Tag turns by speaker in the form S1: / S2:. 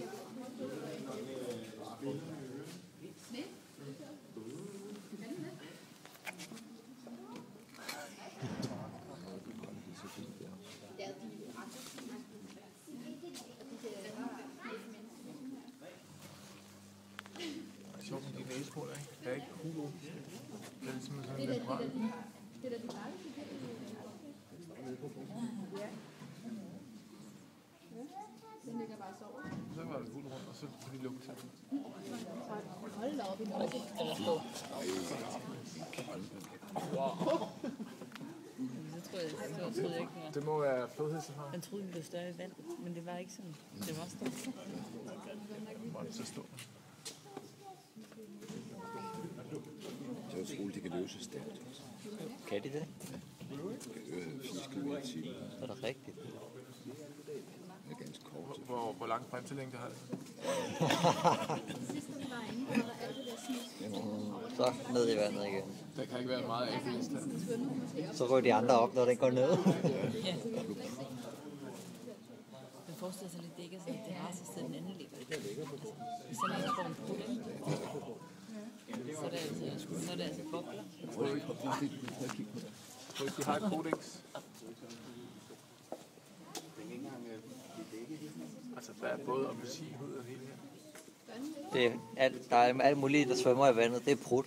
S1: vand. Sjovt med de næsebord, ikke? Det er ikke kulo. Det er ligesom sådan lidt brand.
S2: Det er da de dejlige. Ja. Den ligger bare så over.
S1: Så var det hul rundt, og så kunne de lukke til.
S2: Hold da op i noget.
S3: Det troede jeg ikke mere.
S1: Det må være flodhestefarm.
S3: Man troede, den blev større i vand, men det var ikke sådan. Det var stort.
S1: Hvor er det så stort?
S4: Det er utroligt, de kan løse stærkt.
S3: Kan de det?
S4: Fisk km i timen.
S3: Er det rigtigt?
S4: Det er ganske kort.
S1: Hvor lang bremselængde har det?
S2: Sidst vi var inde, var der alt det der smisk.
S3: Så ned i vandet igen.
S1: Der kan ikke være meget afvist her.
S3: Så rører de andre op, når den går ned. Ja.
S5: Man forestiller sig lidt, det ikke er sådan et terrasse, den anden ligger. I sådan en form på det. Så er det altså bobler.
S1: Jeg tror ikke, de har et kodex. Altså, der er både appelsin, hud og hele her.
S3: Det er alt, der er alt muligt, der svømmer i vandet. Det er prut.